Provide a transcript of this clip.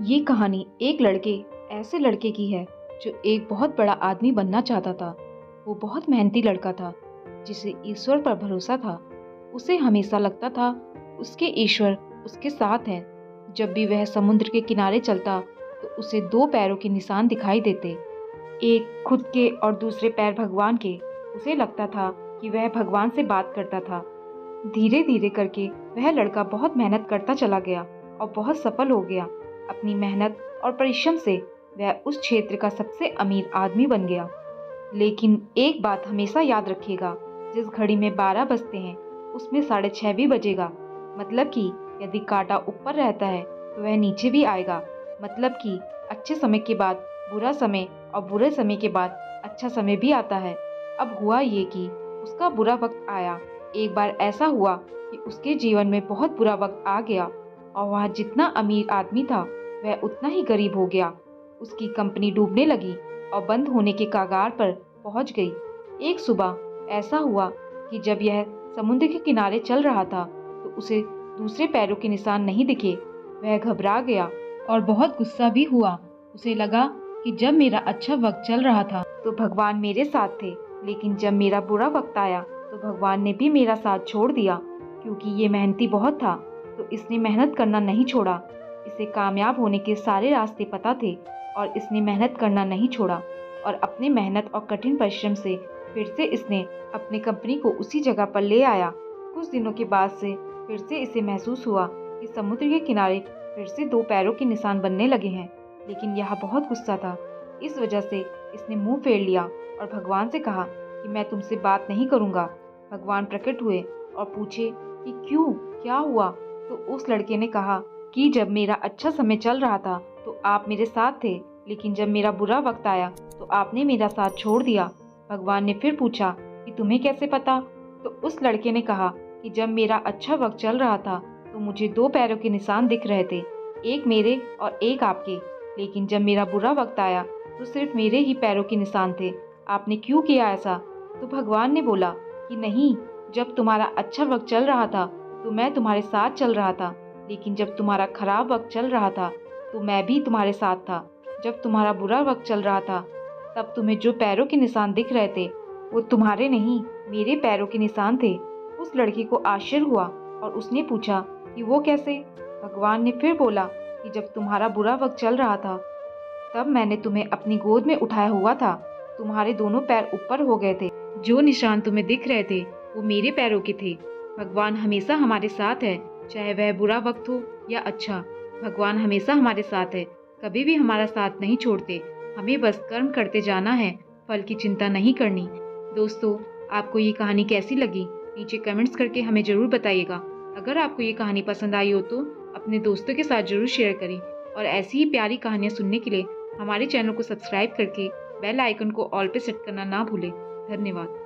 ये कहानी एक ऐसे लड़के की है जो एक बहुत बड़ा आदमी बनना चाहता था। वो बहुत मेहनती लड़का था जिसे ईश्वर पर भरोसा था। उसे हमेशा लगता था उसके ईश्वर उसके साथ हैं। जब भी वह समुद्र के किनारे चलता तो उसे दो पैरों के निशान दिखाई देते, एक खुद के और दूसरे पैर भगवान के। उसे लगता था कि वह भगवान से बात करता था। धीरे धीरे करके वह लड़का बहुत मेहनत करता चला गया और बहुत सफल हो गया। अपनी मेहनत और परिश्रम से वह उस क्षेत्र का सबसे अमीर आदमी बन गया। लेकिन एक बात हमेशा याद रखिएगा, जिस घड़ी में 12 बजते हैं उसमें 6:30 भी बजेगा। मतलब कि यदि कांटा ऊपर रहता है तो वह नीचे भी आएगा। मतलब कि अच्छे समय के बाद बुरा समय और बुरे समय के बाद अच्छा समय भी आता है। अब हुआ ये कि उसका बुरा वक्त आया। एक बार ऐसा हुआ कि उसके जीवन में बहुत बुरा वक्त आ गया और वह जितना अमीर आदमी था वह उतना ही गरीब हो गया। उसकी कंपनी डूबने लगी और बंद होने के कगार पर पहुंच गई। एक सुबह ऐसा हुआ कि जब यह समुद्र के किनारे चल रहा था तो उसे दूसरे पैरों के निशान नहीं दिखे। वह घबरा गया और बहुत गुस्सा भी हुआ। उसे लगा कि जब मेरा अच्छा वक्त चल रहा था तो भगवान मेरे साथ थे, लेकिन जब मेरा बुरा वक्त आया तो भगवान ने भी मेरा साथ छोड़ दिया। क्योंकि ये मेहनती बहुत था तो इसने मेहनत करना नहीं छोड़ा। इसे कामयाब होने के सारे रास्ते पता थे और इसने मेहनत करना नहीं छोड़ा। और अपने मेहनत और कठिन परिश्रम से फिर से इसने अपनी कंपनी को उसी जगह पर ले आया। कुछ दिनों के बाद से फिर से इसे महसूस हुआ कि समुद्र के किनारे फिर से दो पैरों के निशान बनने लगे हैं। लेकिन यह बहुत गुस्सा था। इस वजह से इसने मुंह फेर लिया और भगवान से कहा कि मैं तुमसे बात नहीं करूंगा। भगवान प्रकट हुए और पूछे कि क्यों, क्या हुआ? तो उस लड़के ने कहा कि जब मेरा अच्छा समय चल रहा था तो आप मेरे साथ थे, लेकिन जब मेरा बुरा वक्त आया तो आपने मेरा साथ छोड़ दिया। भगवान ने फिर पूछा कि तुम्हें कैसे पता? तो उस लड़के ने कहा कि जब मेरा अच्छा वक्त चल रहा था तो मुझे दो पैरों के निशान दिख रहे थे, एक मेरे और एक आपके। लेकिन जब मेरा बुरा वक्त आया तो सिर्फ मेरे ही पैरों के निशान थे। आपने क्यों किया ऐसा? तो भगवान ने बोला कि नहीं, जब तुम्हारा अच्छा वक्त चल रहा था तो मैं तुम्हारे साथ चल रहा था, लेकिन जब तुम्हारा खराब वक्त चल रहा था तो मैं भी तुम्हारे साथ था। जब तुम्हारा बुरा वक्त चल रहा था तब तुम्हें जो पैरों के निशान दिख रहे थे वो तुम्हारे नहीं, मेरे पैरों के निशान थे। उस लड़की को आश्चर्य हुआ और उसने पूछा कि वो कैसे? भगवान ने फिर बोला कि जब तुम्हारा बुरा वक्त चल रहा था तब मैंने तुम्हें अपनी गोद में उठाया हुआ था। तुम्हारे दोनों पैर ऊपर हो गए थे। जो निशान तुम्हें दिख रहे थे वो मेरे पैरों के थे। भगवान हमेशा हमारे साथ है, चाहे वह बुरा वक्त हो या अच्छा। भगवान हमेशा हमारे साथ है, कभी भी हमारा साथ नहीं छोड़ते। हमें बस कर्म करते जाना है, फल की चिंता नहीं करनी। दोस्तों, आपको ये कहानी कैसी लगी? नीचे कमेंट्स करके हमें ज़रूर बताइएगा। अगर आपको ये कहानी पसंद आई हो तो अपने दोस्तों के साथ ज़रूर शेयर करें और ऐसी ही प्यारी कहानियाँ सुनने के लिए हमारे चैनल को सब्सक्राइब करके बेल आइकन को ऑल पे सेट करना ना भूलें। धन्यवाद।